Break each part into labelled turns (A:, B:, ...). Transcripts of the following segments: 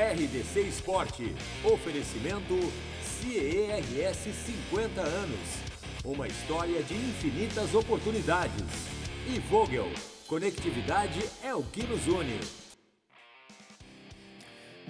A: RDC Esporte. Oferecimento CERS 50 anos. Uma história de infinitas oportunidades. E Vogel. Conectividade é o que nos une.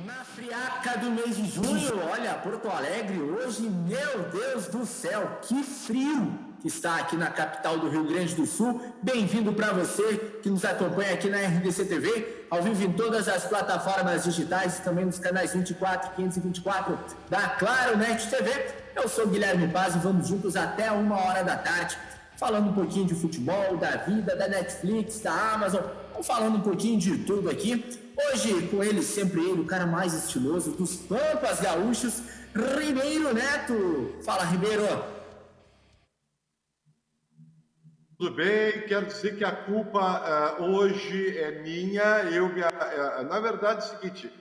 B: Na friaca do mês de junho, olha, Porto Alegre hoje, meu Deus do céu, que frio que está aqui na capital do Rio Grande do Sul. Bem-vindo para você que nos acompanha aqui na RDC TV, ao vivo em todas as plataformas digitais, também nos canais 24, 524 da Claro Net TV. Eu sou Guilherme Paz e vamos juntos até 1h da tarde, falando um pouquinho de futebol, da vida, da Netflix, da Amazon, falando um pouquinho de tudo aqui. Hoje, com ele, sempre ele, o cara mais estiloso dos Pampas Gaúchos, Ribeiro Neto. Fala, Ribeiro.
C: Tudo bem, quero dizer que a culpa hoje é minha. Na verdade, é o seguinte,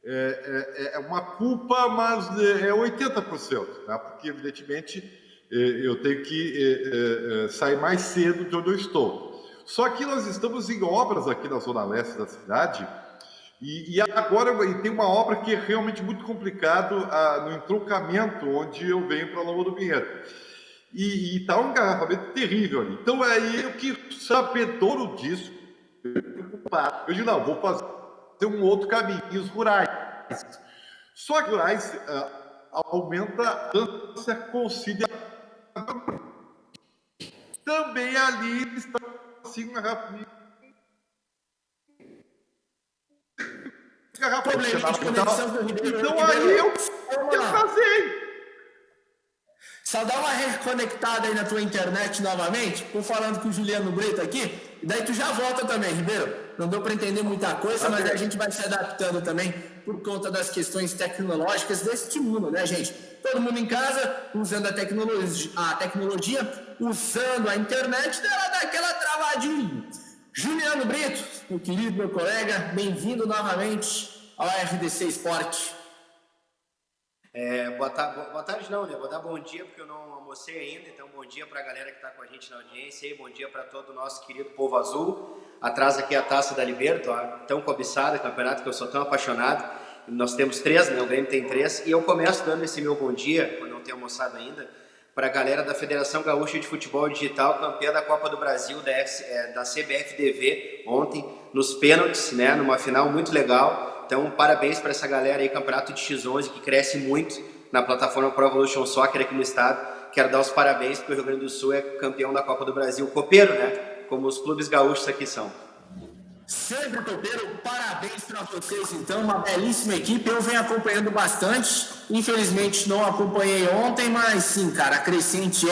C: é uma culpa, mas é 80%, né? Porque, evidentemente, eu tenho que sair mais cedo de onde eu estou. Só que nós estamos em obras aqui na zona leste da cidade, e agora tem uma obra que é realmente muito complicado no entroncamento onde eu venho para Lomba do Pinheiro. E está um engarrafamento terrível ali. Então aí eu que sabedouro disso, eu digo, não, vou fazer um outro caminho, os rurais. Só que os rurais aumenta a distância consideravelmente. Também ali está assim um engarrafamento. Então aí eu casei.
B: Só dá uma reconectada aí na tua internet novamente. Tô falando com o Juliano Brito aqui. E daí tu já volta também, Ribeiro. Não deu para entender muita coisa, mas a gente vai se adaptando também por conta das questões tecnológicas deste mundo, né, gente? Todo mundo em casa, usando a tecnologia, usando a internet, dela dá aquela travadinha. Juliano Brito, meu querido, meu colega, bem-vindo novamente ao RDC Esporte.
D: Boa tarde não, né? Vou dar bom dia porque eu não almocei ainda, então bom dia para a galera que está com a gente na audiência e bom dia para todo o nosso querido povo azul. Atrás aqui a Taça da Liberto, tão cobiçada, campeonato que eu sou tão apaixonado. Nós temos 3, né? O Grêmio tem 3 e eu começo dando esse meu bom dia, quando não tenho almoçado ainda, para a galera da Federação Gaúcha de Futebol Digital, campeã da Copa do Brasil da CBFDV ontem, nos pênaltis, né? Numa final muito legal. Então, parabéns para essa galera aí, campeonato de X11, que cresce muito na plataforma Pro Evolution Soccer aqui no estado. Quero dar os parabéns porque o Rio Grande do Sul é campeão da Copa do Brasil, copeiro, né? Como os clubes gaúchos aqui são.
B: Sempre copeiro, parabéns para vocês então, uma belíssima equipe. Eu venho acompanhando bastante, infelizmente não acompanhei ontem, mas sim, cara, a crescente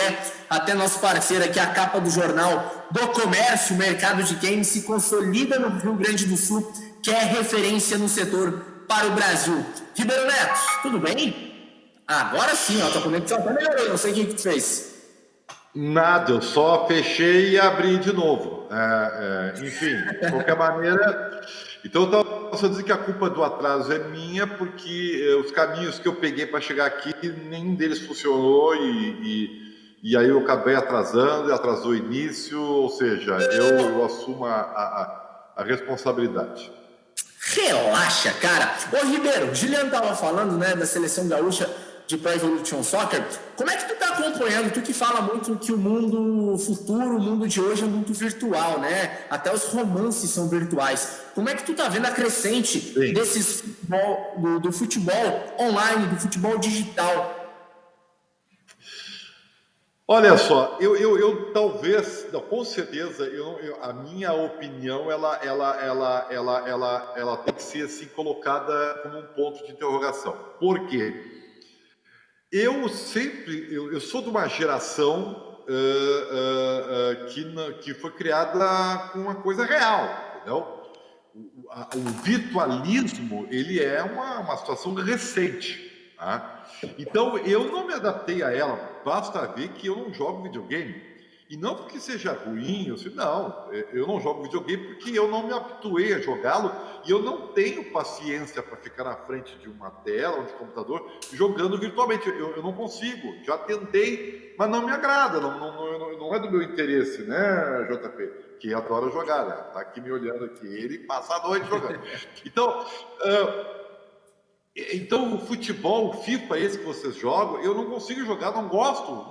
B: até nosso parceiro aqui, a capa do Jornal do Comércio, o mercado de games se consolida no Rio Grande do Sul, que é referência no setor para o Brasil. Ribeiro Neto, tudo bem? Agora sim, ó, tua conexão até melhorou, não sei o que tu fez.
C: Nada, eu só fechei e abri de novo. Enfim, de qualquer maneira. Então, eu posso dizer que a culpa do atraso é minha, porque os caminhos que eu peguei para chegar aqui, nenhum deles funcionou e aí eu acabei atrasando, e atrasou o início, ou seja, eu assumo a responsabilidade.
B: Relaxa, cara. Ô, Ribeiro, o Juliano tava falando, né, da seleção gaúcha de Pro Evolution Soccer. Como é que tu tá acompanhando? Tu que fala muito que o mundo futuro, o mundo de hoje é muito virtual, né? Até os romances são virtuais. Como é que tu tá vendo a crescente desses futebol, do futebol online, do futebol digital?
C: Olha só, eu talvez, não, com certeza, a minha opinião, ela tem que ser assim colocada como um ponto de interrogação. Por quê? Eu sou de uma geração que foi criada com uma coisa real, entendeu? O virtualismo, ele é uma situação recente, tá? Então, eu não me adaptei a ela. Basta ver que eu não jogo videogame. E não porque seja ruim, eu não jogo videogame porque eu não me habituei a jogá-lo e eu não tenho paciência para ficar na frente de uma tela ou de computador jogando virtualmente. Eu não consigo. Já tentei, mas não me agrada. Não é do meu interesse, né, JP? Que adora jogar, né? Tá aqui me olhando aqui. Ele passa a noite jogando. Então, Então, o futebol, o FIFA, esse que vocês jogam, eu não consigo jogar, não gosto.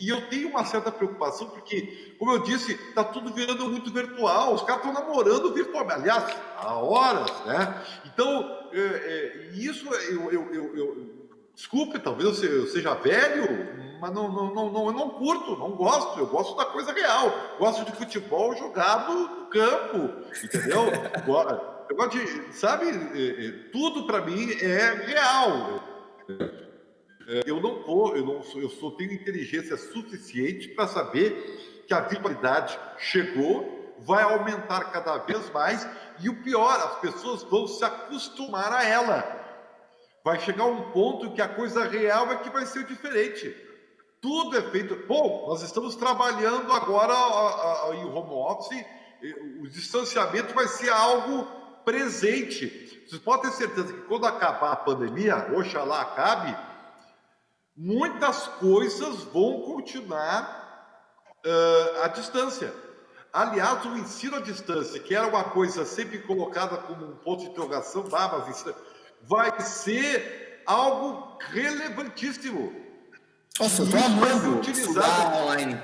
C: E eu tenho uma certa preocupação, porque, como eu disse, está tudo virando muito virtual, os caras estão namorando virtualmente, aliás, há horas, né? Então, isso, desculpe, talvez eu seja velho, mas eu não curto, não gosto, eu gosto da coisa real, gosto de futebol jogado no campo, entendeu? Eu gosto de, sabe, tudo para mim é real. Eu só tenho inteligência suficiente para saber que a virtualidade chegou, vai aumentar cada vez mais e o pior, as pessoas vão se acostumar a ela. Vai chegar um ponto que a coisa real é que vai ser diferente. Tudo é feito. Bom, nós estamos trabalhando agora em home office, o distanciamento vai ser algo presente. Vocês podem ter certeza que quando acabar a pandemia, oxalá acabe, muitas coisas vão continuar à distância. Aliás, o ensino à distância, que era uma coisa sempre colocada como um ponto de interrogação, vai ser algo relevantíssimo.
B: Nossa, eu tô amando estudar online.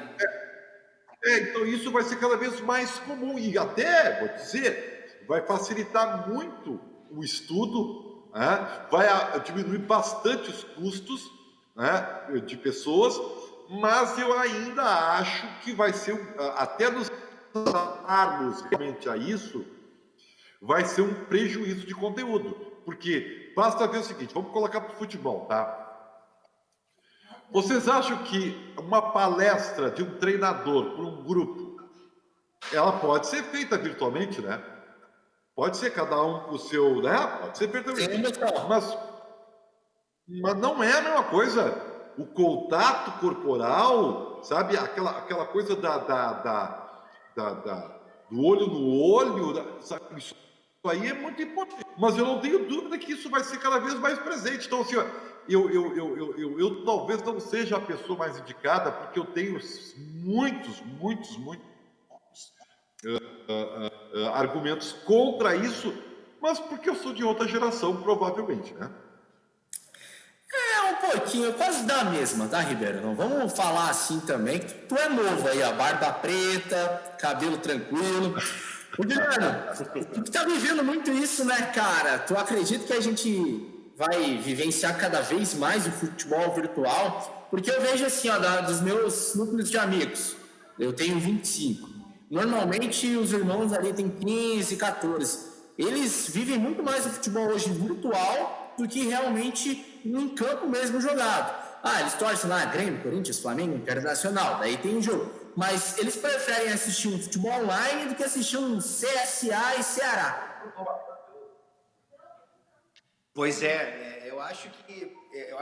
C: Então isso vai ser cada vez mais comum e até, vou dizer, vai facilitar muito o estudo, né? Vai diminuir bastante os custos, né, de pessoas, mas eu ainda acho que vai ser, até nos darmos realmente a isso, vai ser um prejuízo de conteúdo, porque basta ver o seguinte, vamos colocar para o futebol, tá? Vocês acham que uma palestra de um treinador para um grupo, ela pode ser feita virtualmente, né? Pode ser cada um com o seu, né? Pode ser perfeitamente. Mas não é a mesma coisa. O contato corporal, sabe? Aquela coisa do olho no olho, sabe? Isso aí é muito importante. Mas eu não tenho dúvida que isso vai ser cada vez mais presente. Então, assim, ó, eu talvez não seja a pessoa mais indicada, porque eu tenho muitos argumentos contra isso, mas porque eu sou de outra geração, provavelmente, né?
B: Um pouquinho, quase da mesma, tá, Ribeiro? Não vamos falar assim também, que tu é novo aí, a barba preta, cabelo tranquilo. O Guilherme, tu tá vivendo muito isso, né, cara? Tu acredita que a gente vai vivenciar cada vez mais o futebol virtual? Porque eu vejo assim, ó, dos meus núcleos de amigos, eu tenho 25. Normalmente os irmãos ali têm 15, 14. Eles vivem muito mais o futebol hoje virtual do que realmente em campo mesmo jogado. Eles torcem lá Grêmio, Corinthians, Flamengo, Internacional, daí tem um jogo. Mas eles preferem assistir um futebol online do que assistir um CSA e Ceará.
D: Pois eu acho que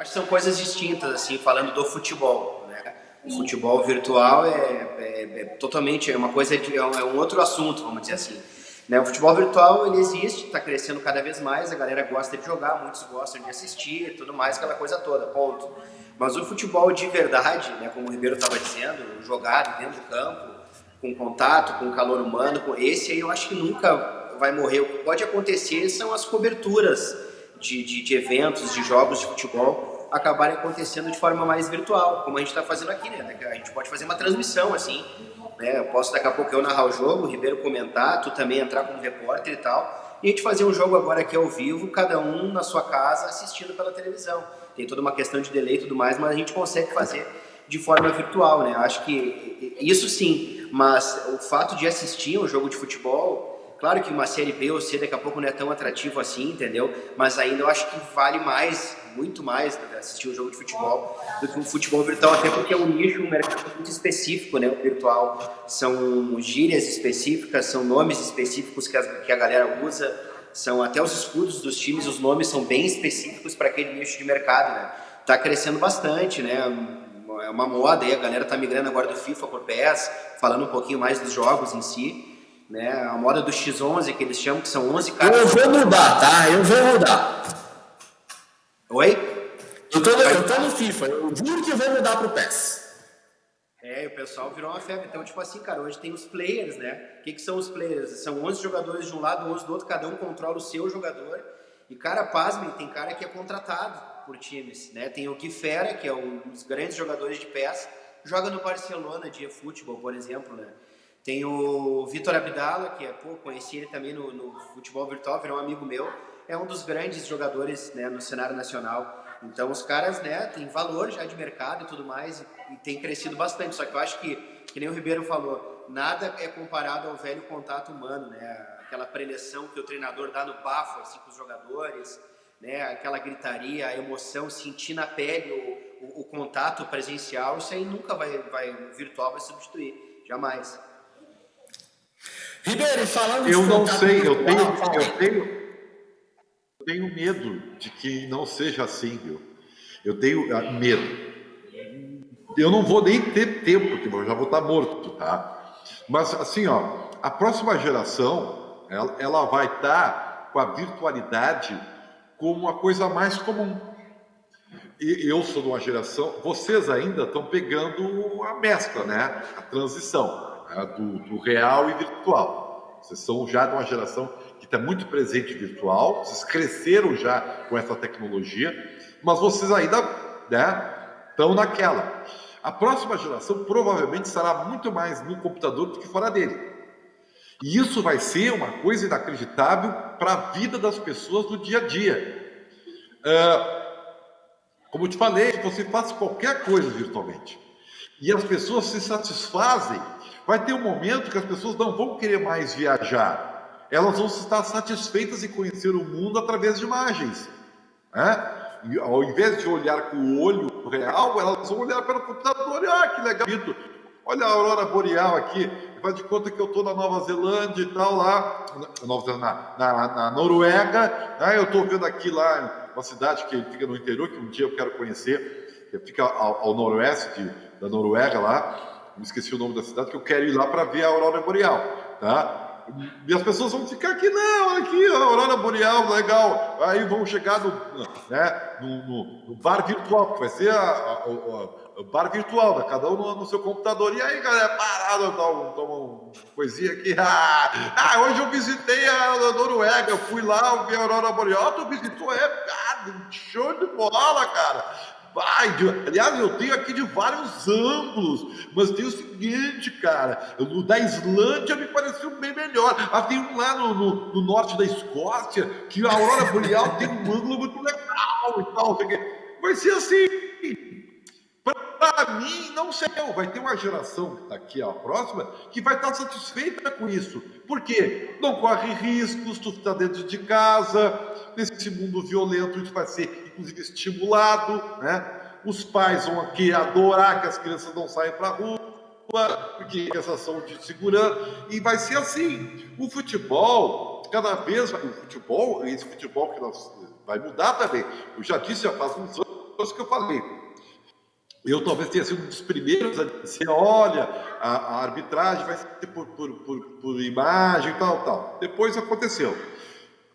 D: são coisas distintas, assim, falando do futebol, né? O futebol virtual é totalmente uma coisa, é um outro assunto, vamos dizer assim. Né? O futebol virtual, ele existe, está crescendo cada vez mais, a galera gosta de jogar, muitos gostam de assistir, tudo mais, aquela coisa toda, ponto. Mas o futebol de verdade, né, como o Ribeiro estava dizendo, jogado dentro do campo, com contato, com calor humano, esse aí eu acho que nunca vai morrer. O que pode acontecer são as coberturas de eventos, de jogos de futebol acabarem acontecendo de forma mais virtual, como a gente está fazendo aqui, né? A gente pode fazer uma transmissão assim, né? Eu posso daqui a pouco eu narrar o jogo, o Ribeiro comentar, tu também entrar como repórter e tal, e a gente fazer um jogo agora aqui ao vivo, cada um na sua casa assistindo pela televisão. Tem toda uma questão de delay e tudo mais, mas a gente consegue fazer de forma virtual, né? Acho que isso sim, mas o fato de assistir um jogo de futebol, claro que uma série B ou C daqui a pouco não é tão atrativo assim, entendeu? Mas ainda eu acho que vale mais, muito mais, assistir um jogo de futebol do que um futebol virtual, até porque é um nicho, um mercado muito específico, né? O virtual são gírias específicas, são nomes específicos que a galera usa, são até os escudos dos times, os nomes são bem específicos para aquele nicho de mercado, né? Tá crescendo bastante, né? É uma moda aí, a galera tá migrando agora do FIFA por PES, falando um pouquinho mais dos jogos em si. Né, a moda do X11 que eles chamam, que são 11 caras.
B: Eu vou mudar, tá? Eu vou mudar.
D: Oi?
B: Eu tô no FIFA, eu juro que eu vou mudar pro PES.
D: O pessoal virou uma febre. Então, tipo assim, cara, hoje tem os players, né? O que são os players? São 11 jogadores de um lado, 11 do outro, cada um controla o seu jogador E, cara, pasmem, tem cara que é contratado por times, né? Tem o Gui Fera, que é um dos grandes jogadores de PES, joga no Barcelona de eFootball, por exemplo, né? Tem o Vitor Abdala, que conheci ele também no futebol virtual, virou um amigo meu, é um dos grandes jogadores, né, no cenário nacional. Então os caras, né, tem valor já de mercado e tudo mais, e tem crescido bastante. Só que eu acho que nem o Ribeiro falou, nada é comparado ao velho contato humano, né? Aquela preleção que o treinador dá no bafo assim, com os jogadores, né? Aquela gritaria, a emoção, sentir na pele o contato presencial, isso aí nunca o virtual vai substituir, jamais.
B: Ribeiro, falando de
C: Eu não
B: contato
C: sei,
B: virtual,
C: eu tenho medo de que não seja assim, viu? Eu tenho medo. Eu não vou nem ter tempo, porque eu já vou estar morto, tá? Mas, assim, ó, a próxima geração, ela vai estar com a virtualidade como uma coisa mais comum. E eu sou de uma geração... Vocês ainda estão pegando a mescla, né? A transição, né? do real e virtual. Vocês são já de uma geração que está muito presente virtual, vocês cresceram já com essa tecnologia, mas vocês ainda, né, estão naquela. A próxima geração provavelmente estará muito mais no computador do que fora dele. E isso vai ser uma coisa inacreditável para a vida das pessoas do dia a dia. Como eu te falei, você faz qualquer coisa virtualmente. E as pessoas se satisfazem. Vai ter um momento que as pessoas não vão querer mais viajar. Elas vão estar satisfeitas em conhecer o mundo através de imagens. Né? E, ao invés de olhar com o olho real, elas vão olhar pelo computador. Que legal. Olha a aurora boreal aqui. Faz de conta que eu estou na Nova Zelândia e tal, lá. Na Noruega. Né? Eu estou vendo aqui lá uma cidade que fica no interior, que um dia eu quero conhecer. Que fica ao noroeste da Noruega lá. Me esqueci o nome da cidade, que eu quero ir lá para ver a aurora boreal. Tá? E as pessoas vão ficar aqui, não, aqui, a aurora boreal, legal. Aí vão chegar no bar virtual, que vai ser o bar virtual, né? Cada um no seu computador. E aí, galera, parado, toma uma coisinha aqui. Hoje eu visitei a Noruega, eu fui lá ver a aurora boreal. Tu visitou? Show de bola, cara. Aliás, eu tenho aqui de vários ângulos, mas tem o seguinte, cara, o da Islândia me pareceu bem melhor. Tem um lá no norte da Escócia, que a aurora boreal tem um ângulo muito legal e tal. Vai ser assim. Para mim, não sei, vai ter uma geração que está aqui, a próxima, que vai estar satisfeita com isso. Por quê? Não corre riscos, tu está dentro de casa, nesse mundo violento isso vai ser, inclusive, estimulado, né? Os pais vão aqui adorar que as crianças não saiam para a rua, porque essa ação de segurança, e vai ser assim. O futebol, cada vez, esse futebol que vai mudar também. Eu já disse, já faz uns anos que eu falei. Eu talvez tenha sido um dos primeiros a dizer, olha, a arbitragem vai ser por imagem e tal. Depois aconteceu.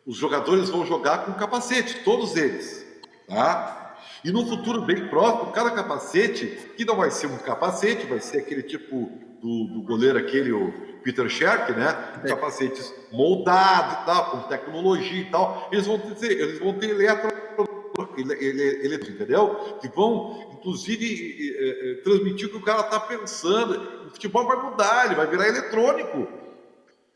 C: Os jogadores vão jogar com capacete, todos eles. Tá? E no futuro bem próximo, cada capacete, que não vai ser um capacete, vai ser aquele tipo do goleiro aquele, o Peter Sherk, né? Capacetes moldados e tal, com tecnologia e tal. Eles vão ter entendeu? Que vão, inclusive, transmitir o que o cara está pensando. O futebol vai mudar, ele vai virar eletrônico,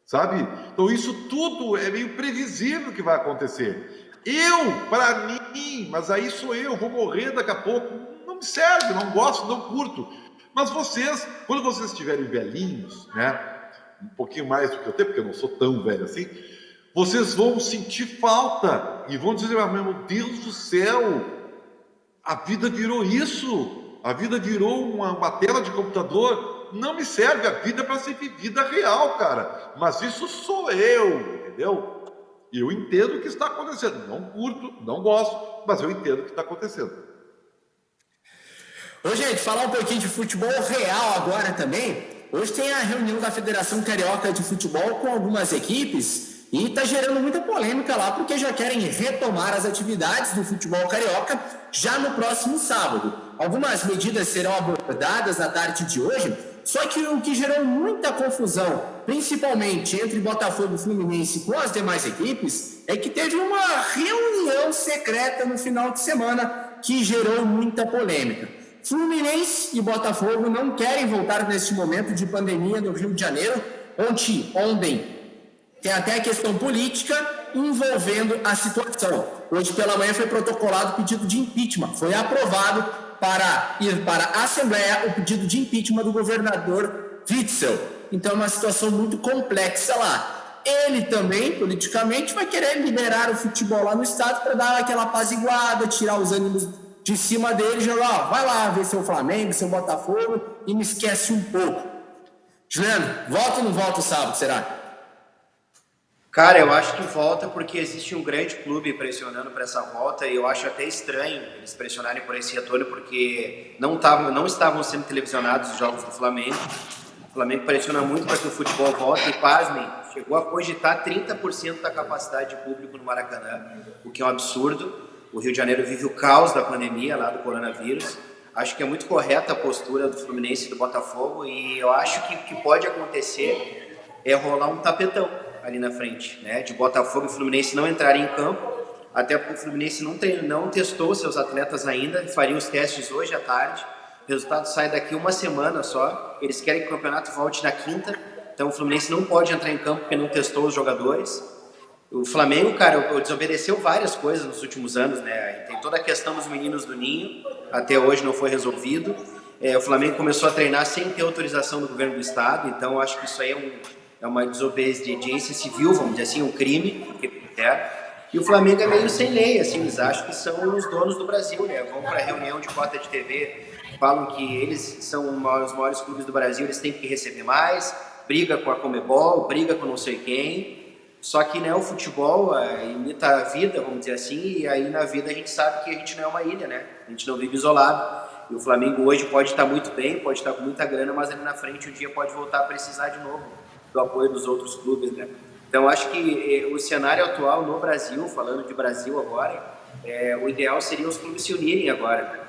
C: sabe? Então isso tudo é meio previsível que vai acontecer. Para mim, mas aí sou eu, vou morrer daqui a pouco, não me serve, não gosto, não curto. Mas vocês, quando vocês estiverem velhinhos, né? Um pouquinho mais do que eu tenho, porque eu não sou tão velho assim, vocês vão sentir falta e vão dizer, meu Deus do céu, a vida virou isso, a vida virou uma tela de computador, não me serve, a vida é para ser vivida real, cara, mas isso sou eu, entendeu? Eu entendo o que está acontecendo, não curto, não gosto, mas eu entendo o que está acontecendo.
B: Ô, gente, falar um pouquinho de futebol real agora também. Hoje tem a reunião da Federação Carioca de Futebol com algumas equipes e está gerando muita polêmica lá porque já querem retomar as atividades do futebol carioca já no próximo sábado. Algumas medidas serão abordadas na tarde de hoje Só que o que gerou muita confusão, principalmente entre Botafogo e Fluminense com as demais equipes, é que teve uma reunião secreta no final de semana que gerou muita polêmica. Fluminense e Botafogo não querem voltar neste momento de pandemia no Rio de Janeiro, onde tem até a questão política envolvendo a situação. Hoje pela manhã foi protocolado o pedido de impeachment. Foi aprovado para ir para a Assembleia o pedido de impeachment do governador Witzel. Então é uma situação muito complexa lá. Ele também, politicamente, vai querer liberar o futebol lá no estado para dar aquela apaziguada, tirar os ânimos de cima dele e jogar, vai lá ver seu Flamengo, seu Botafogo e me esquece um pouco. Juliano, volta ou não volta o sábado, será?
D: Cara, eu acho que volta porque existe um grande clube pressionando para essa volta e eu acho até estranho eles pressionarem por esse retorno porque não estavam sendo televisionados os jogos do Flamengo. O Flamengo pressiona muito para que o futebol volte e, pasmem, chegou a cogitar 30% da capacidade de público no Maracanã, o que é um absurdo. O Rio de Janeiro vive o caos da pandemia lá do coronavírus. Acho que é muito correta a postura do Fluminense e do Botafogo e eu acho que o que pode acontecer é rolar um tapetão ali na frente, né? De Botafogo e Fluminense não entrarem em campo, até porque o Fluminense não testou seus atletas ainda, faria os testes hoje à tarde, o resultado sai daqui uma semana só, eles querem que o campeonato volte na quinta, então o Fluminense não pode entrar em campo porque não testou os jogadores. O Flamengo, cara, desobedeceu várias coisas nos últimos anos, né? Tem toda a questão dos meninos do Ninho, até hoje não foi resolvido. O Flamengo começou a treinar sem ter autorização do governo do estado, então acho que isso aí é uma desobediência civil, vamos dizer assim, um crime, e o Flamengo é meio sem lei, assim, eles acham que são os donos do Brasil, né? Vão para reunião de cota de TV, falam que eles são os maiores clubes do Brasil, eles têm que receber mais, briga com a Conmebol, briga com não sei quem. Só que, né, o futebol imita a vida, vamos dizer assim, e aí na vida a gente sabe que a gente não é uma ilha, né? A gente não vive isolado. E o Flamengo hoje pode estar muito bem, pode estar com muita grana, mas ali na frente um dia pode voltar a precisar de novo do apoio dos outros clubes, né? Então acho que o cenário atual no Brasil, falando de Brasil agora, o ideal seria os clubes se unirem agora, né?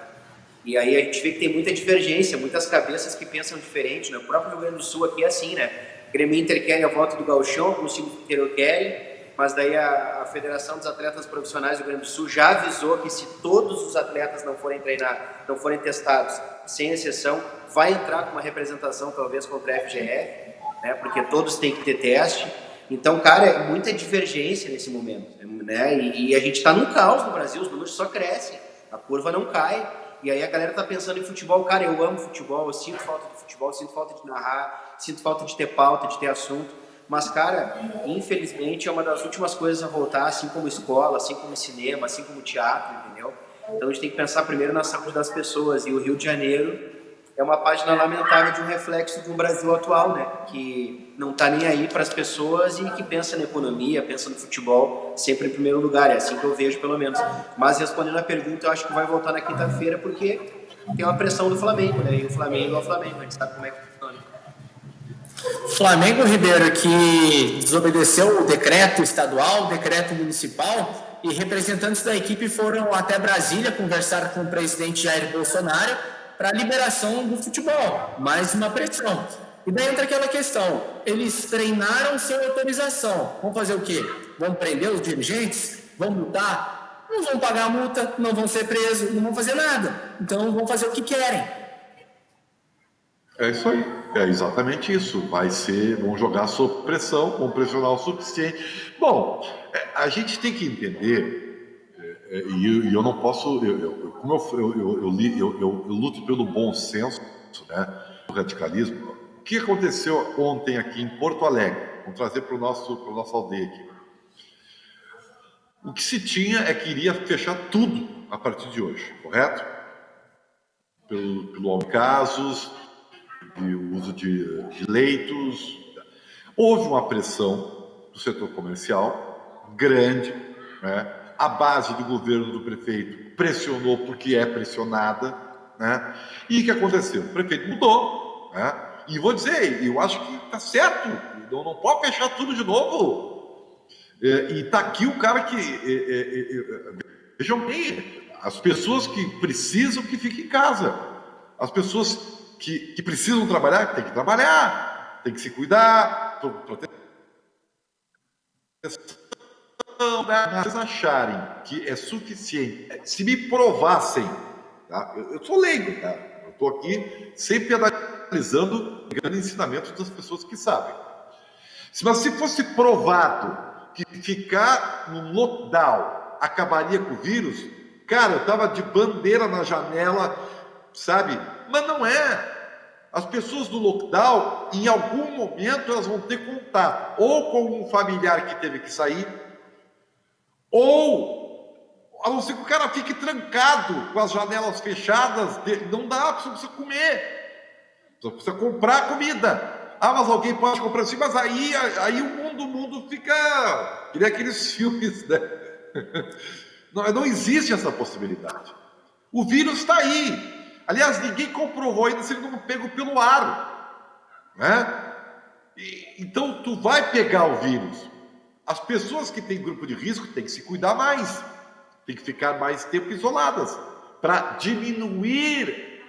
D: E aí a gente vê que tem muita divergência, muitas cabeças que pensam diferente, né? O próprio Rio Grande do Sul aqui é assim, né? Grêmio Inter quer a volta do Gauchão, o Conselho inteiro quer, mas daí a Federação dos Atletas Profissionais do Rio Grande do Sul já avisou que se todos os atletas não forem treinar, não forem testados, sem exceção, vai entrar com uma representação talvez contra a FGF, né? Porque todos têm que ter teste. Então, cara, é muita divergência nesse momento, né? E a gente está num caos no Brasil, os números só crescem, a curva não cai. E aí a galera tá pensando em futebol, cara, eu amo futebol, eu sinto falta de futebol, sinto falta de narrar, sinto falta de ter pauta, de ter assunto. Mas, cara, infelizmente é uma das últimas coisas a voltar, assim como escola, assim como cinema, assim como teatro, entendeu? Então a gente tem que pensar primeiro na saúde das pessoas. E o Rio de Janeiro é uma página lamentável de um reflexo do Brasil atual, né? Que não tá nem aí para as pessoas e que pensa na economia, pensa no futebol sempre em primeiro lugar. É assim que eu vejo, pelo menos. Mas respondendo a pergunta, eu acho que vai voltar na quinta-feira porque tem uma pressão do Flamengo, né? E o Flamengo é o Flamengo, a gente sabe como é que funciona.
B: Flamengo, Ribeiro, que desobedeceu o decreto estadual, o decreto municipal, e representantes da equipe foram até Brasília conversar com o presidente Jair Bolsonaro para a liberação do futebol, mais uma pressão. E daí entra aquela questão, eles treinaram sem autorização, vão fazer o quê? Vão prender os dirigentes? Vão multar? Não vão pagar a multa, não vão ser presos, não vão fazer nada. Então vão fazer o que querem.
C: É isso aí, é exatamente isso. Vão jogar sob pressão, vão pressionar o suficiente. Bom, a gente tem que entender, e eu não posso, como eu luto pelo bom senso, né, do radicalismo. O que aconteceu ontem aqui em Porto Alegre? Vamos trazer para o nosso aldeia aqui. O que se tinha é que iria fechar tudo a partir de hoje, correto? Pelo aumento de casos, de uso de leitos. Houve uma pressão do setor comercial grande, né? A base do governo do prefeito pressionou porque é pressionada, né? E o que aconteceu? O prefeito mudou, né? E vou dizer, eu acho que está certo, não pode fechar tudo de novo. E está aqui o cara que... vejam bem, as pessoas que precisam que fiquem em casa. As pessoas que precisam trabalhar, tem que se cuidar, vocês acharem que é suficiente, se me provassem, tá? Eu sou leigo, tá? Eu estou aqui sempre analisando o grande ensinamento das pessoas que sabem. Mas se fosse provado que ficar no lockdown acabaria com o vírus, cara, eu tava de bandeira na janela, sabe? Mas não é. As pessoas do lockdown, em algum momento, elas vão ter contato ou com um familiar que teve que sair, ou a não ser que o cara fique trancado com as janelas fechadas, não dá, você precisa comer, você precisa comprar comida. Ah, mas alguém pode comprar assim, mas aí o mundo fica... Que nem aqueles filmes, né? Não existe essa possibilidade. O vírus está aí. Aliás, ninguém comprovou ainda se ele não pegou pelo ar, né? Então, tu vai pegar o vírus. As pessoas que têm grupo de risco têm que se cuidar mais, têm que ficar mais tempo isoladas para diminuir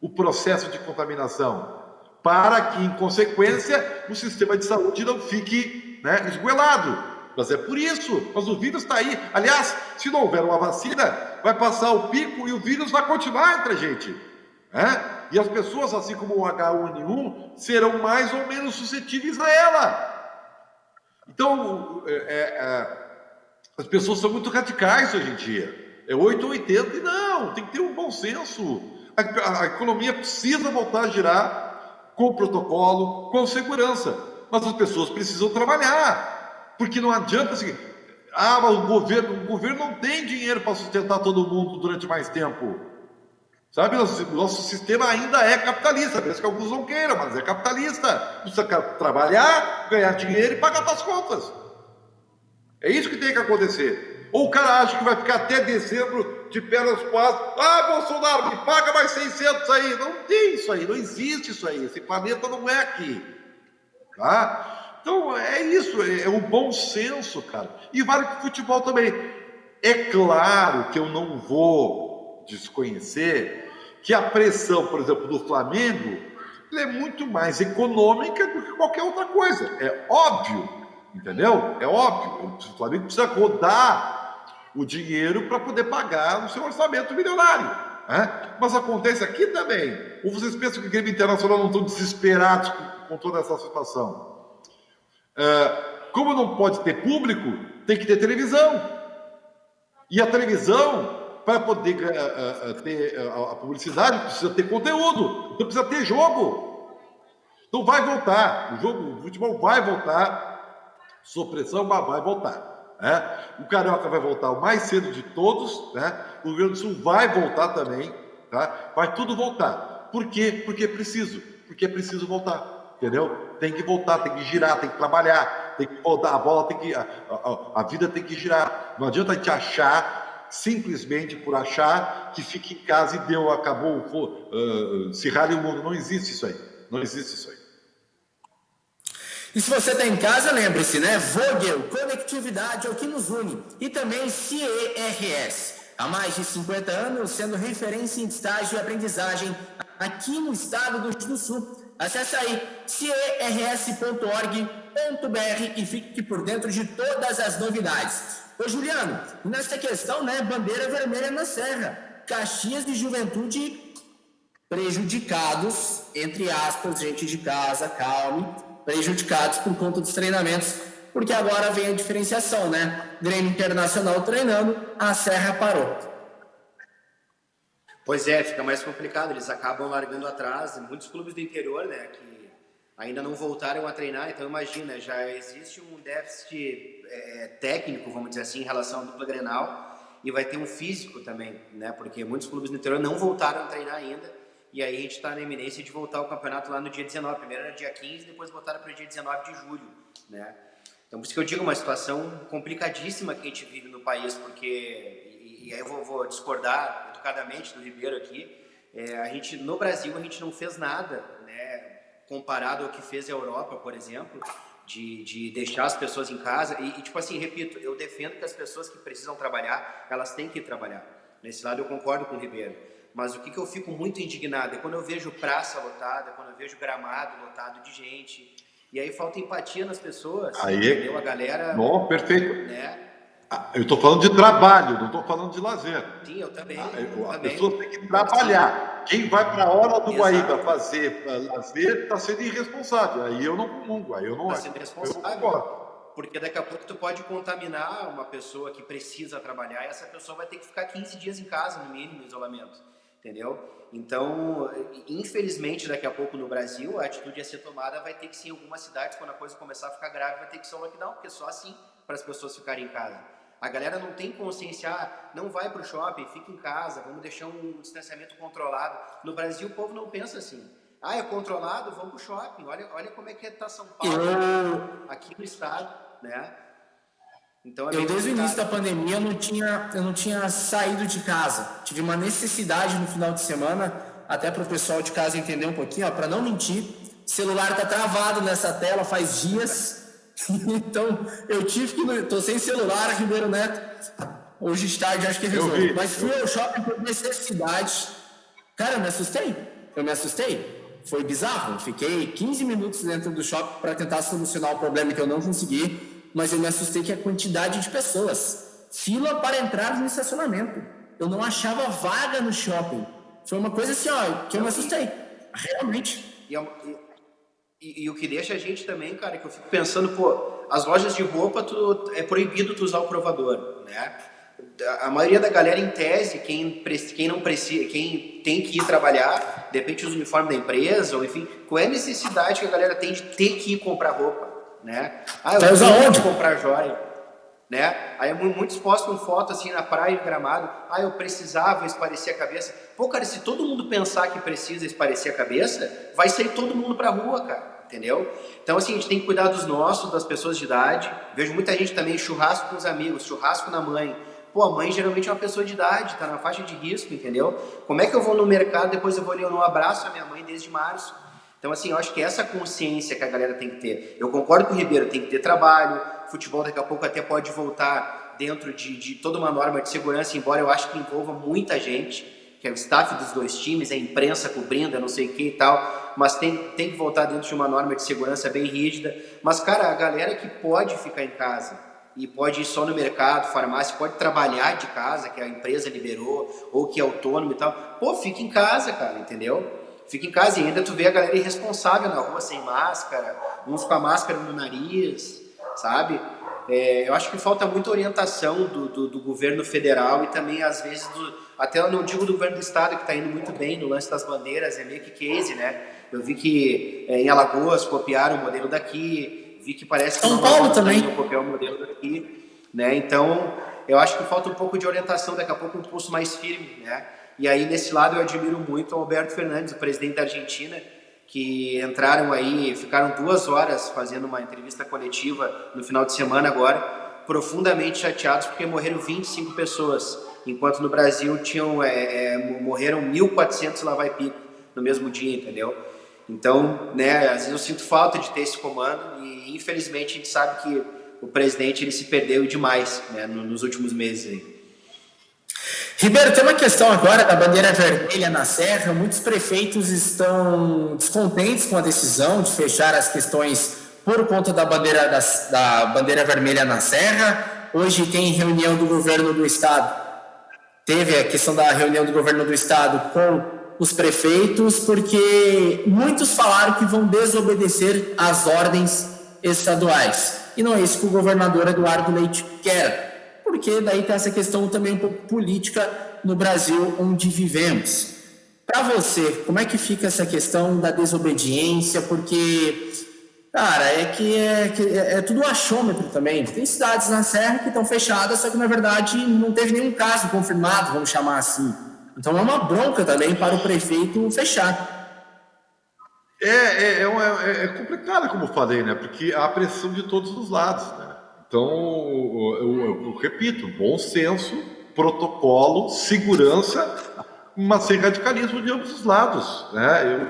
C: o processo de contaminação, para que, em consequência, o sistema de saúde não fique, né, esgoelado. Mas é por isso, mas o vírus está aí. Aliás, se não houver uma vacina, vai passar o pico e o vírus vai continuar entre a gente, né? E as pessoas, assim como o H1N1, serão mais ou menos suscetíveis a ela. Então, as pessoas são muito radicais hoje em dia. É 8 ou 80, e não, tem que ter um bom senso. A economia precisa voltar a girar com protocolo, com segurança. Mas as pessoas precisam trabalhar. Porque não adianta assim, mas o governo não tem dinheiro para sustentar todo mundo durante mais tempo. Sabe, o nosso sistema ainda é capitalista, mesmo que alguns não queiram, mas é capitalista. Precisa trabalhar, ganhar dinheiro e pagar suas contas. É isso que tem que acontecer. Ou o cara acha que vai ficar até dezembro de pernas quase. Ah, Bolsonaro, me paga mais 600 aí. Não tem isso aí, não existe isso aí. Esse planeta não é aqui. Tá? Então, é isso, é o bom senso, cara. E vale para o futebol também. É claro que eu não vou desconhecer que a pressão, por exemplo, do Flamengo, é muito mais econômica do que qualquer outra coisa. É óbvio, entendeu? É óbvio. O Flamengo precisa rodar o dinheiro para poder pagar o seu orçamento milionário. Né? Mas acontece aqui também. Ou vocês pensam que o Grêmio Internacional não estão desesperados com toda essa situação? Como não pode ter público, tem que ter televisão. E a televisão, para poder ter a publicidade, precisa ter conteúdo. Então precisa ter jogo. Então vai voltar. O futebol vai voltar. Sob pressão, mas vai voltar. Né? O Carioca vai voltar o mais cedo de todos. Né? O Rio Grande do Sul vai voltar também. Tá? Vai tudo voltar. Por quê? Porque é preciso. Porque é preciso voltar. Entendeu? Tem que voltar, tem que girar, tem que trabalhar, tem que rodar a bola, a vida tem que girar. Não adianta a gente achar, simplesmente por achar, que fica em casa e deu, acabou, se rale o mundo. Não existe isso aí. Não existe isso aí.
B: E se você está em casa, lembre-se, né? Vogel, conectividade é o que nos une. E também CERS. Há mais de 50 anos, sendo referência em estágio e aprendizagem aqui no estado do Rio Grande do Sul. Acesse aí cers.org.br e fique por dentro de todas as novidades. Ô Juliano, nessa questão, né, bandeira vermelha na Serra, Caxias e Juventude prejudicados, entre aspas, gente de casa, calme, prejudicados por conta dos treinamentos, porque agora vem a diferenciação, né? Grêmio Internacional treinando, a Serra parou.
D: Pois é, fica mais complicado, eles acabam largando atrás, muitos clubes do interior, né, que ainda não voltaram a treinar, então imagina, já existe um déficit técnico, vamos dizer assim, em relação à dupla Grenal, e vai ter um físico também, né, porque muitos clubes do interior não voltaram a treinar ainda, e aí a gente está na iminência de voltar ao campeonato lá no dia 19, primeiro era dia 15, depois botaram para o dia 19 de julho, né, então por isso que eu digo, uma situação complicadíssima que a gente vive no país, porque... E aí eu vou discordar educadamente do Ribeiro aqui. No Brasil, a gente não fez nada, né, comparado ao que fez a Europa, por exemplo, de deixar as pessoas em casa. E, tipo assim, repito, eu defendo que as pessoas que precisam trabalhar, elas têm que trabalhar. Nesse lado eu concordo com o Ribeiro. Mas o que eu fico muito indignado é quando eu vejo praça lotada, quando eu vejo gramado lotado de gente, e aí falta empatia nas pessoas, entendeu? A galera...
C: Bom, perfeito.
D: Né?
C: Eu estou falando de trabalho, não estou falando de lazer.
D: Sim, eu também.
C: As pessoas têm que trabalhar. Quem vai para a hora do Guaíba fazer lazer está sendo irresponsável. Aí eu não comungo, aí eu não
D: sendo irresponsável. Porque daqui a pouco tu pode contaminar uma pessoa que precisa trabalhar e essa pessoa vai ter que ficar 15 dias em casa, no mínimo, em isolamento. Entendeu? Então, infelizmente, daqui a pouco no Brasil, a atitude a ser tomada vai ter que ser em algumas cidades, quando a coisa começar a ficar grave, vai ter que ser um lockdown, porque só assim para as pessoas ficarem em casa. A galera não tem consciência, não vai para o shopping, fica em casa, vamos deixar um distanciamento controlado. No Brasil, o povo não pensa assim. É controlado, vamos para o shopping. Olha como é que está São Paulo, aqui no estado, né? Então,
B: desde o início da pandemia, eu não tinha saído de casa. Tive uma necessidade no final de semana, até para o pessoal de casa entender um pouquinho, para não mentir. O celular está travado nessa tela faz dias. Então, eu tive que... Estou sem celular, Ribeiro Neto. Hoje de tarde, acho que resolvi. Mas fui ao shopping por necessidade. Cara, eu me assustei. Foi bizarro. Fiquei 15 minutos dentro do shopping para tentar solucionar o problema que eu não consegui. Mas eu me assustei que a quantidade de pessoas. Fila para entrar no estacionamento. Eu não achava vaga no shopping. Foi uma coisa assim, que eu me assustei. Realmente.
D: E o que deixa a gente também, cara, que eu fico pensando, as lojas de roupa, é proibido tu usar o provador, né? A maioria da galera, em tese, quem não precisa, quem tem que ir trabalhar, de repente usa o uniforme da empresa, ou enfim, qual é a necessidade que a galera tem de ter que ir comprar roupa, né? Eu tenho que comprar joia, né? Aí muitos postam foto assim na praia de Gramado, eu precisava esparecer a cabeça. Cara, se todo mundo pensar que precisa esparecer a cabeça, vai sair todo mundo pra rua, cara. Entendeu? Então, assim, a gente tem que cuidar dos nossos, das pessoas de idade. Vejo muita gente também, churrasco com os amigos, churrasco na mãe. A mãe geralmente é uma pessoa de idade, tá na faixa de risco, entendeu? Como é que eu vou no mercado, depois eu vou ali, eu não abraço a minha mãe desde março? Então, assim, eu acho que essa consciência que a galera tem que ter. Eu concordo com o Ribeiro, tem que ter trabalho, futebol daqui a pouco até pode voltar dentro de toda uma norma de segurança, embora eu acho que envolva muita gente, que é o staff dos dois times, a imprensa cobrindo, não sei o que e tal, mas tem que voltar dentro de uma norma de segurança bem rígida. Mas, cara, a galera que pode ficar em casa e pode ir só no mercado, farmácia, pode trabalhar de casa, que a empresa liberou, ou que é autônomo e tal, fica em casa, cara, entendeu? Fica em casa e ainda tu vê a galera irresponsável na rua sem máscara, uns com a máscara no nariz, sabe? Eu acho que falta muita orientação do governo federal e também, às vezes, até eu não digo do governo do estado, que está indo muito bem no lance das bandeiras, é meio que case, né? Eu vi que em Alagoas copiaram o modelo daqui, vi que parece que
B: São Paulo também
D: copiar o modelo daqui, né? Então, eu acho que falta um pouco de orientação, daqui a pouco um pulso mais firme, né? E aí, nesse lado, eu admiro muito o Alberto Fernandes, o presidente da Argentina, que entraram aí, ficaram 2 horas fazendo uma entrevista coletiva no final de semana agora, profundamente chateados porque morreram 25 pessoas, enquanto no Brasil morreram 1.400 lá vai pico no mesmo dia, entendeu? Então, né, às vezes eu sinto falta de ter esse comando e infelizmente a gente sabe que o presidente ele se perdeu demais, né, nos últimos meses aí.
B: Ribeiro, tem uma questão agora da bandeira vermelha na Serra. Muitos prefeitos estão descontentes com a decisão de fechar as questões por conta da bandeira vermelha na Serra. Hoje tem reunião do governo do estado. Teve a questão da reunião do governo do estado com os prefeitos, porque muitos falaram que vão desobedecer às ordens estaduais. E não é isso que o governador Eduardo Leite quer. Porque daí tem essa questão também um pouco política no Brasil onde vivemos. Para você, como é que fica essa questão da desobediência? Porque, cara, é tudo achômetro também. Tem cidades na Serra que estão fechadas, só que na verdade não teve nenhum caso confirmado, vamos chamar assim. Então é uma bronca também para o prefeito fechar.
C: É complicado, como eu falei, né? Porque há pressão de todos os lados, né? Então, eu repito, bom senso, protocolo, segurança, mas sem radicalismo de ambos os lados, né?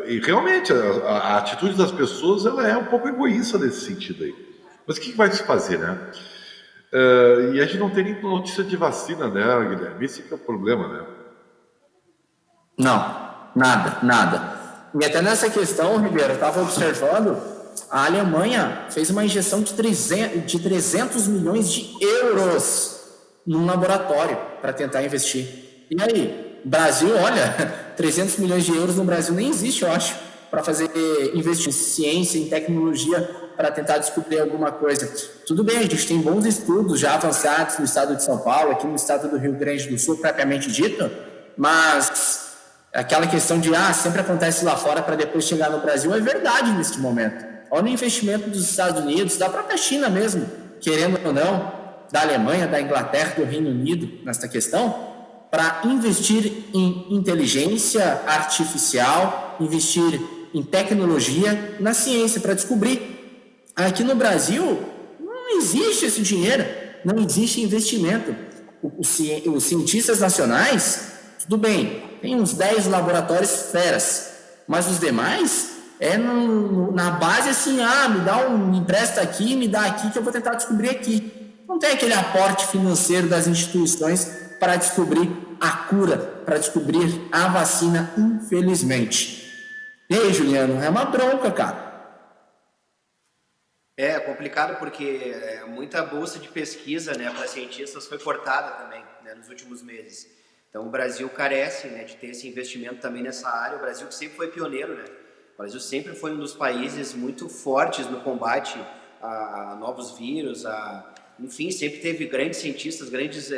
C: E realmente, a atitude das pessoas ela é um pouco egoísta nesse sentido aí. Mas o que vai se fazer, né? E a gente não tem nem notícia de vacina, né, Guilherme? Esse que é o problema, né?
B: Não, nada. E até nessa questão, Ribeiro, eu estava observando, a Alemanha fez uma injeção de 300 milhões de euros num laboratório para tentar investir. E aí, Brasil, olha, 300 milhões de euros no Brasil nem existe, eu acho, para fazer investir em ciência, em tecnologia, para tentar descobrir alguma coisa. Tudo bem, a gente tem bons estudos já avançados no estado de São Paulo, aqui no estado do Rio Grande do Sul, propriamente dito, mas aquela questão de sempre acontece lá fora para depois chegar no Brasil é verdade neste momento. Olha o investimento dos Estados Unidos, da própria China mesmo, querendo ou não, da Alemanha, da Inglaterra, do Reino Unido, nesta questão, para investir em inteligência artificial, investir em tecnologia, na ciência, para descobrir. Aqui no Brasil, não existe esse dinheiro, não existe investimento. Os cientistas nacionais, tudo bem, tem uns 10 laboratórios feras, mas os demais na base assim, me empresta aqui, me dá aqui que eu vou tentar descobrir aqui. Não tem aquele aporte financeiro das instituições para descobrir a cura, para descobrir a vacina, infelizmente. E aí, Juliano, é uma bronca, cara.
D: É complicado porque muita bolsa de pesquisa, né, para cientistas foi cortada também, né, nos últimos meses. Então o Brasil carece, né, de ter esse investimento também nessa área. O Brasil que sempre foi pioneiro, né? O Brasil sempre foi um dos países muito fortes no combate a novos vírus, enfim, sempre teve grandes cientistas, grandes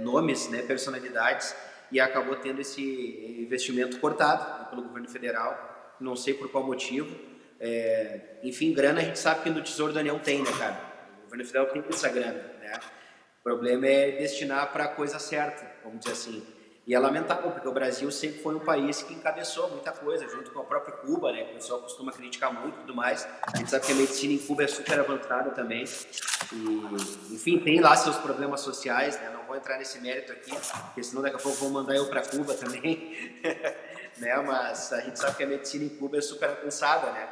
D: nomes, né, personalidades, e acabou tendo esse investimento cortado, né, pelo governo federal, não sei por qual motivo. Enfim, grana a gente sabe que no Tesouro da União tem, né, cara? O governo federal tem essa grana, né? O problema é destinar para a coisa certa, vamos dizer assim. E é lamentável, porque o Brasil sempre foi um país que encabeçou muita coisa, junto com a própria Cuba, né? Que o pessoal costuma criticar muito e tudo mais. A gente sabe que a medicina em Cuba é super avançada também. E, enfim, tem lá seus problemas sociais, né? Não vou entrar nesse mérito aqui, porque senão daqui a pouco vão mandar eu para Cuba também. Né? Mas a gente sabe que a medicina em Cuba é super avançada, né?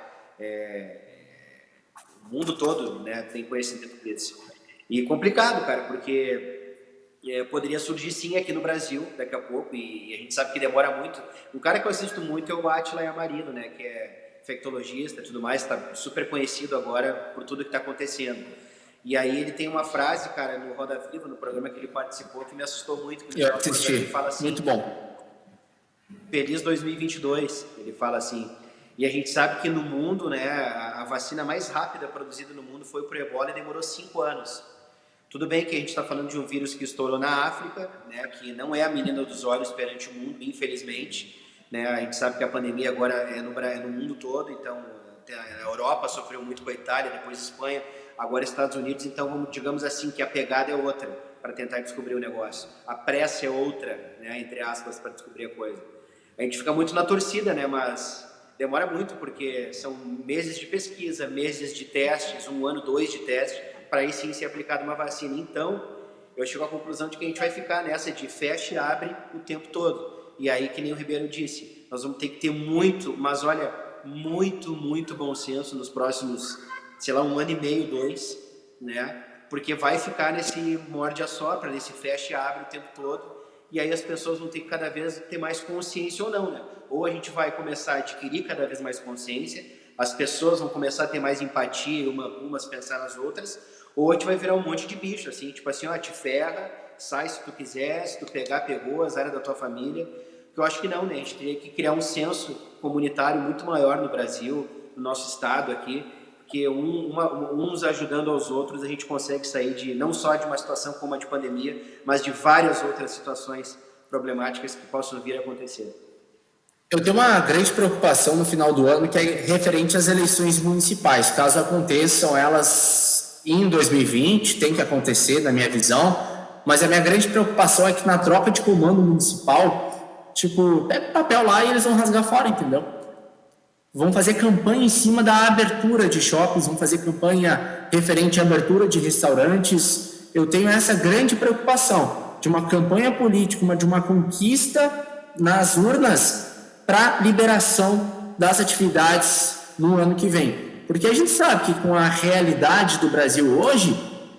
D: O mundo todo, né, tem conhecimento disso. E complicado, cara, porque poderia surgir sim aqui no Brasil daqui a pouco, e a gente sabe que demora muito. Um cara que eu assisto muito é o Átila Yamarino, né, que é infectologista e tudo mais, está super conhecido agora por tudo que está acontecendo. E aí ele tem uma frase, cara, no Roda Viva, no programa que ele participou, que me assustou muito.
B: Eu assisti, ele fala assim, muito bom.
D: Feliz 2022, ele fala assim. E a gente sabe que no mundo, né, a vacina mais rápida produzida no mundo foi pro Ebola e demorou 5 anos. Tudo bem que a gente está falando de um vírus que estourou na África, né, que não é a menina dos olhos perante o mundo, infelizmente. Né, a gente sabe que a pandemia agora é no mundo todo, então a Europa sofreu muito com a Itália, depois a Espanha, agora Estados Unidos. Então, digamos assim, que a pegada é outra para tentar descobrir o negócio. A pressa é outra, né, entre aspas, para descobrir a coisa. A gente fica muito na torcida, né, mas demora muito, porque são meses de pesquisa, meses de testes, 1 ano, 2 de teste, para aí sim ser aplicada uma vacina. Então, eu chego à conclusão de que a gente vai ficar nessa de fecha e abre o tempo todo. E aí, que nem o Ribeiro disse, nós vamos ter que ter muito, mas olha, muito bom senso nos próximos, sei lá, 1 ano e meio, 2, né? Porque vai ficar nesse morde-a-sopra, nesse fecha e abre o tempo todo. E aí as pessoas vão ter que cada vez ter mais consciência ou não, né? Ou a gente vai começar a adquirir cada vez mais consciência, as pessoas vão começar a ter mais empatia, umas pensar nas outras, ou a gente vai virar um monte de bicho, assim, tipo assim, te ferra, sai se tu quiser, se tu pegar, pegou, azar da tua família. Porque eu acho que não, né? A gente teria que criar um senso comunitário muito maior no Brasil, no nosso estado aqui, porque uns ajudando aos outros, a gente consegue sair não só de uma situação como a de pandemia, mas de várias outras situações problemáticas que possam vir a acontecer.
B: Eu tenho uma grande preocupação no final do ano, que é referente às eleições municipais. Caso aconteçam elas em 2020, tem que acontecer, na minha visão, mas a minha grande preocupação é que na troca de comando municipal, pega o papel lá e eles vão rasgar fora, entendeu? Vão fazer campanha em cima da abertura de shoppings, vão fazer campanha referente à abertura de restaurantes. Eu tenho essa grande preocupação de uma campanha política, de uma conquista nas urnas para liberação das atividades no ano que vem. Porque a gente sabe que com a realidade do Brasil hoje,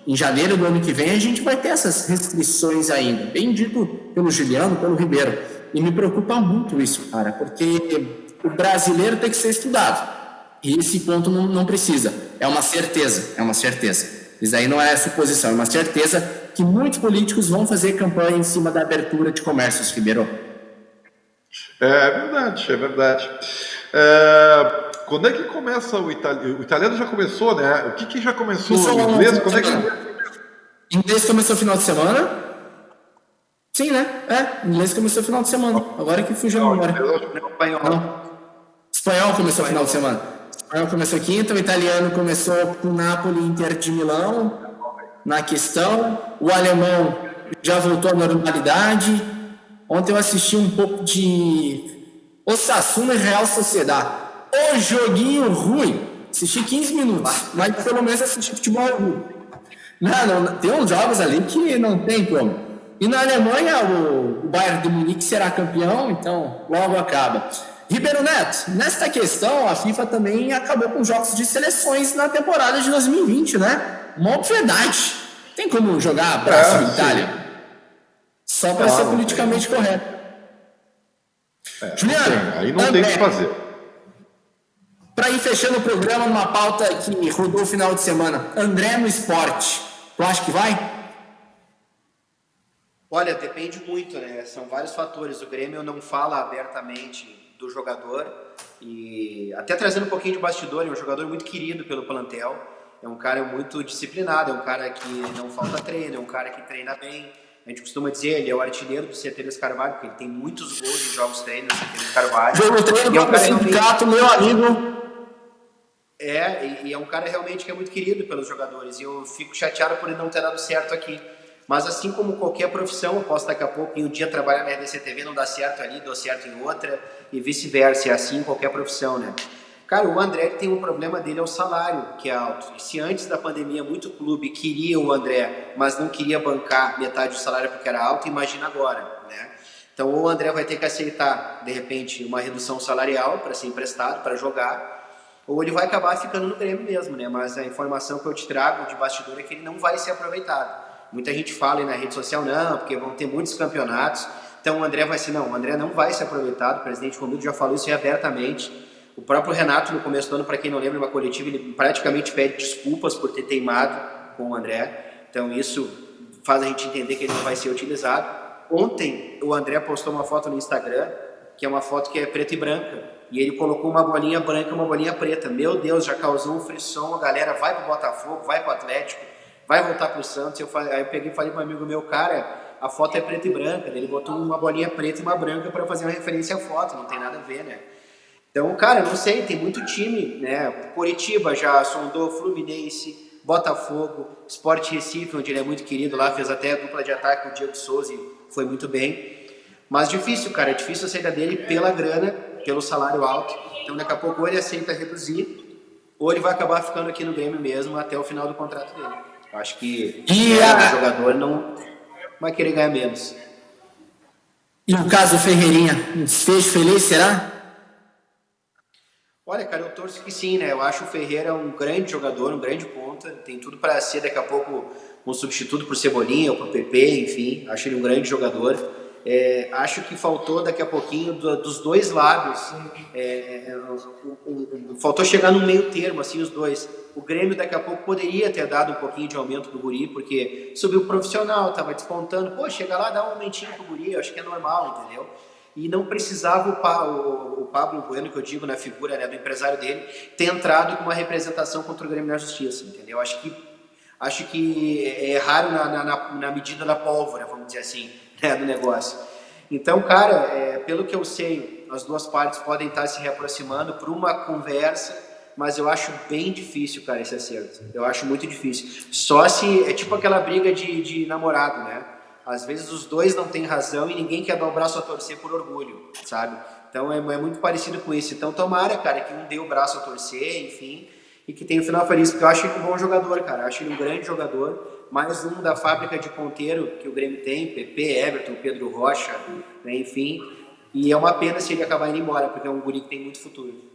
B: em janeiro do ano que vem, a gente vai ter essas restrições ainda. Bem dito pelo Juliano, pelo Ribeiro. E me preocupa muito isso, cara, porque o brasileiro tem que ser estudado. E esse ponto não precisa. É uma certeza. Isso aí não é suposição, é uma certeza que muitos políticos vão fazer campanha em cima da abertura de comércios, Ribeiro.
C: É verdade. Quando é que começa o italiano? O italiano já começou, né? O que já começou? O inglês? Quando é que...
B: Inglês começou final de semana? Sim, né? Inglês começou final de semana. Agora que fugiu a memória. Espanhol começou final de semana. Espanhol começou quinta, o italiano começou com o Napoli, Inter de Milão, na questão. O alemão já voltou à normalidade. Ontem eu assisti um pouco de Osasuna e Real Sociedad. O joguinho ruim. Assisti 15 minutos, mas pelo menos assisti futebol ruim. Não, tem uns jogos ali que não tem como. E na Alemanha, o Bayern de Munique será campeão, então logo acaba. Ribeiro Neto, nesta questão, a FIFA também acabou com jogos de seleções na temporada de 2020, né? Uma obviedade. Tem como jogar Brasil e Itália? Só para ser politicamente correto.
C: Juliano, aí não tem o que fazer.
B: Para ir fechando o programa, uma pauta que rodou o final de semana. André no esporte. Tu acha que vai?
D: Olha, depende muito, né? São vários fatores. O Grêmio não fala abertamente do jogador e até trazendo um pouquinho de bastidor, é um jogador muito querido pelo plantel, é um cara muito disciplinado, é um cara que não falta treino, é um cara que treina bem. A gente costuma dizer, ele é o artilheiro do Ceteres Carvalho, porque ele tem muitos gols em jogos treinos do Ceteres Carvalho.
B: Jogo treino
D: é um cara
B: sindicato, meu amigo.
D: E é um cara realmente que é muito querido pelos jogadores, e eu fico chateado por ele não ter dado certo aqui. Mas assim como qualquer profissão, eu posso daqui a pouco em um dia trabalhar na RDC-TV, não dá certo ali, dou certo em outra, e vice-versa, é assim em qualquer profissão, né? Cara, o André tem um problema dele, é o salário, que é alto. E se antes da pandemia muito clube queria o André, mas não queria bancar metade do salário porque era alto, imagina agora, né? Então ou o André vai ter que aceitar, de repente, uma redução salarial para ser emprestado, para jogar, ou ele vai acabar ficando no Grêmio mesmo, né? Mas a informação que eu te trago de bastidor é que ele não vai ser aproveitado. Muita gente fala aí na rede social, não, porque vão ter muitos campeonatos, então o André vai ser, não, o André não vai ser aproveitado, o presidente Romildo já falou isso aí abertamente. O próprio Renato, no começo do ano, para quem não lembra, uma coletiva, ele praticamente pede desculpas por ter teimado com o André, então isso faz a gente entender que ele não vai ser utilizado. Ontem, o André postou uma foto no Instagram, que é uma foto que é preta e branca, e ele colocou uma bolinha branca e uma bolinha preta. Meu Deus, já causou um frisson, a galera vai pro Botafogo, vai pro Atlético, vai voltar pro Santos. Aí eu peguei e falei para um amigo meu, cara, a foto é preta e branca. Ele botou uma bolinha preta e uma branca para fazer uma referência à foto, não tem nada a ver, né? Então, cara, não sei, tem muito time, né? Coritiba já sondou, Fluminense, Botafogo, Sport Recife, onde ele é muito querido lá, fez até a dupla de ataque com o Diego Souza e foi muito bem. Mas difícil, cara, é difícil a saída dele pela grana, pelo salário alto. Então, daqui a pouco ou ele aceita reduzir, ou ele vai acabar ficando aqui no Grêmio mesmo até o final do contrato dele. Acho que o jogador não vai querer ganhar menos.
B: E o caso Ferreirinha, um desfecho feliz, será?
D: Olha, cara, eu torço que sim, né? Eu acho o Ferreira um grande jogador, um grande ponta. Tem tudo para ser daqui a pouco um substituto pro Cebolinha ou pro PP, enfim. Acho ele um grande jogador. Acho que faltou daqui a pouquinho dos dois lados. Faltou chegar no meio termo, assim, os dois. O Grêmio daqui a pouco poderia ter dado um pouquinho de aumento pro guri, porque subiu o profissional, tava despontando. Pô, chega lá, dá um aumentinho pro guri, eu acho que é normal, entendeu? E não precisava o Pablo Bueno, que eu digo na figura, né, do empresário dele, ter entrado com uma representação contra o Grêmio na Justiça, entendeu? Acho que é raro na medida da pólvora, vamos dizer assim, né, do negócio. Então, cara, pelo que eu sei, as duas partes podem estar se reaproximando por uma conversa, mas eu acho bem difícil, cara, esse acerto. Eu acho muito difícil. Só se é tipo aquela briga de namorado, né? Às vezes os dois não têm razão e ninguém quer dar o braço a torcer por orgulho, sabe? Então é muito parecido com isso. Então tomara, cara, que um dê o braço a torcer, enfim, e que tenha o final feliz, porque eu acho ele um bom jogador, cara. Eu acho ele um grande jogador, mais um da fábrica de ponteiro que o Grêmio tem, PP, Everton, Pedro Rocha, né, enfim. E é uma pena se ele acabar indo embora, porque é um guri que tem muito futuro.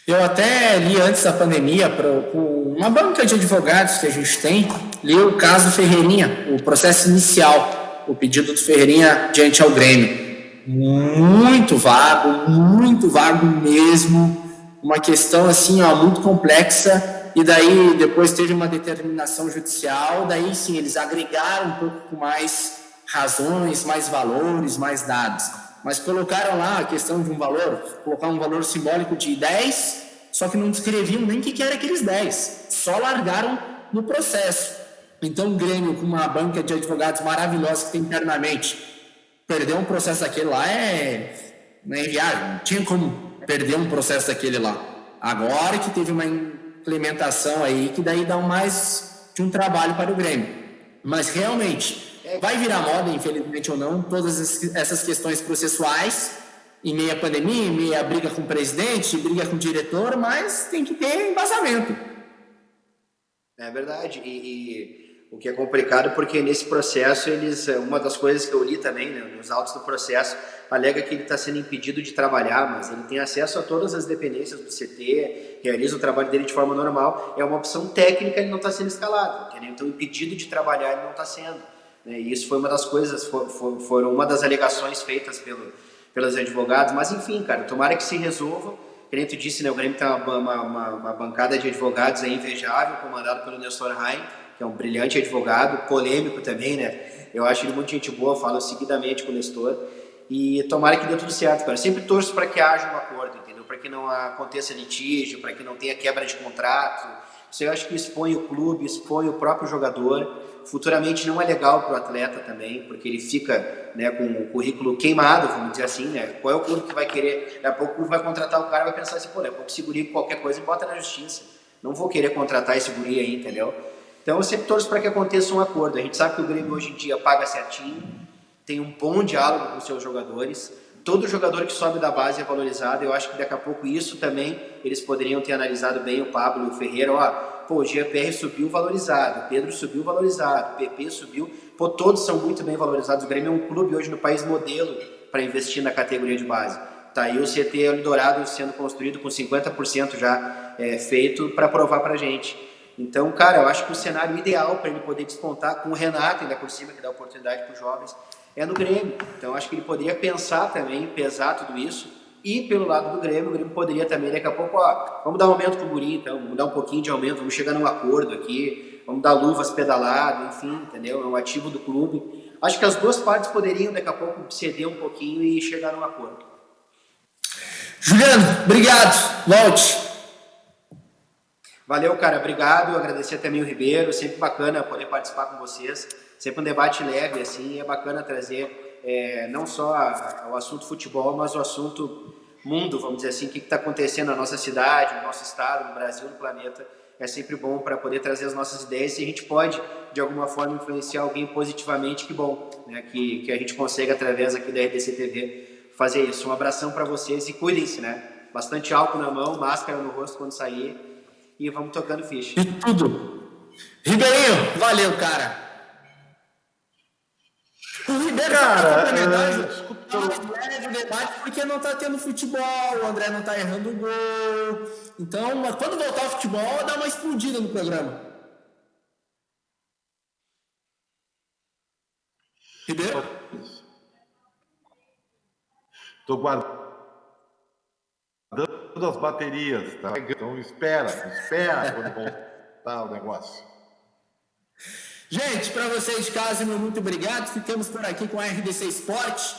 B: Eu até li antes da pandemia, com uma banca de advogados que a gente tem, li o caso Ferreirinha, o processo inicial, o pedido do Ferreirinha diante ao Grêmio. Muito vago mesmo. Uma questão assim, ó, muito complexa. E daí depois teve uma determinação judicial. Daí sim, eles agregaram um pouco mais razões, mais valores, mais dados. Mas colocaram lá a questão de um valor, colocar um valor simbólico de 10, só que não descreviam nem o que era aqueles 10. Só largaram no processo. Então o Grêmio, com uma banca de advogados maravilhosa que tem internamente, perder um processo daquele lá não é viável, não tinha como perder um processo daquele lá. Agora que teve uma implementação aí, que daí dá mais de um trabalho para o Grêmio. Mas realmente, vai virar moda, infelizmente ou não, todas essas questões processuais, em meio à pandemia, em meio à briga com o presidente, briga com o diretor, mas tem que ter embasamento.
D: É verdade, e o que é complicado porque nesse processo uma das coisas que eu li também, né, nos autos do processo, alega que ele está sendo impedido de trabalhar, mas ele tem acesso a todas as dependências do CT, realiza o trabalho dele de forma normal, é uma opção técnica, ele não está sendo escalado, entendeu? Então impedido de trabalhar ele não está sendo, né? E isso foi uma das coisas, foram uma das alegações feitas pelos advogados, mas enfim, cara, tomara que se resolva. Como tu disse, né, o Grêmio tem uma bancada de advogados aí invejável, comandado pelo Nestor Rain, que é um brilhante advogado, polêmico também, né? Eu acho ele muito gente boa, falo seguidamente com o Nestor. E tomara que dê tudo certo, cara. Sempre torço para que haja um acordo, entendeu? Para que não aconteça litígio, para que não tenha quebra de contrato. Isso eu acho que expõe o clube, expõe o próprio jogador. Futuramente não é legal para o atleta também, porque ele fica, né, com o currículo queimado, vamos dizer assim, né? Qual é o clube que vai querer? Daqui a pouco o clube vai contratar o cara e vai pensar assim, pô, daqui a pouco esse guri qualquer coisa e bota na justiça. Não vou querer contratar esse guri aí, entendeu? Então eu sempre torço para que aconteça um acordo. A gente sabe que o Grêmio hoje em dia paga certinho, tem um bom diálogo com os seus jogadores. Todo jogador que sobe da base é valorizado. Eu acho que daqui a pouco isso também eles poderiam ter analisado bem, o Pablo e o Ferreira. Pô, o GPR subiu valorizado, o Pedro subiu valorizado, o PP subiu. Pô, todos são muito bem valorizados. O Grêmio é um clube hoje no país modelo para investir na categoria de base. Tá aí o CT Eldorado sendo construído com 50% já feito para provar para a gente. Então, cara, eu acho que o cenário ideal para ele poder despontar com o Renato, ainda por cima, que dá oportunidade para os jovens, é no Grêmio. Então, acho que ele poderia pensar também, pesar tudo isso. E pelo lado do Grêmio, o Grêmio poderia também, daqui a pouco, vamos dar um aumento pro guri, então, vamos dar um pouquinho de aumento, vamos chegar num acordo aqui, vamos dar luvas pedalado, enfim, entendeu? É um ativo do clube. Acho que as duas partes poderiam, daqui a pouco, ceder um pouquinho e chegar num acordo.
B: Juliano, obrigado. Volte.
D: Valeu, cara, obrigado, agradecer também o Ribeiro, sempre bacana poder participar com vocês, sempre um debate leve, assim, é bacana trazer não só o assunto futebol, mas o assunto mundo, vamos dizer assim, o que está acontecendo na nossa cidade, no nosso estado, no Brasil, no planeta, é sempre bom para poder trazer as nossas ideias, se a gente pode, de alguma forma, influenciar alguém positivamente, que bom, né, que a gente consegue, através aqui da RDC TV, fazer isso. Um abração para vocês e cuidem-se, né, bastante álcool na mão, máscara no rosto quando sair, e vamos tocando ficha.
B: De tudo. Ribeirinho, valeu, cara. O Ribeiro, desculpa, leve o debate porque não tá tendo futebol, o André não tá errando o gol. Então, quando voltar o futebol, dá uma explodida no programa. Ribeiro?
C: Tô guardando as baterias, tá? Então espera quando voltar o negócio.
B: Gente, para vocês de casa, meu muito obrigado. Ficamos por aqui com a RDC Esporte.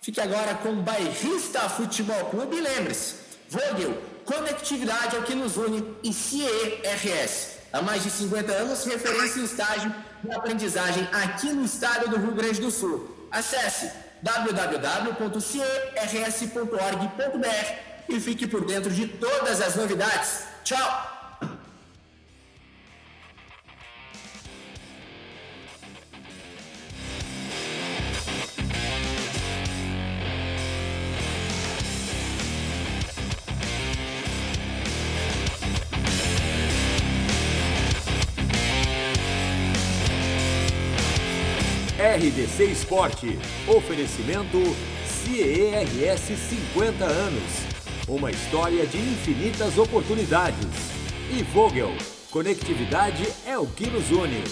B: Fique agora com o Bairrista Futebol Clube. E lembre-se, Vogel, conectividade é o que nos une, e CERS. Há mais de 50 anos, referência em estágio e aprendizagem aqui no estado do Rio Grande do Sul. Acesse www.cers.org.br e fique por dentro de todas as novidades. Tchau!
A: RDC Esporte. Oferecimento CERS 50 anos. Uma história de infinitas oportunidades. E Vogel. Conectividade é o que nos une.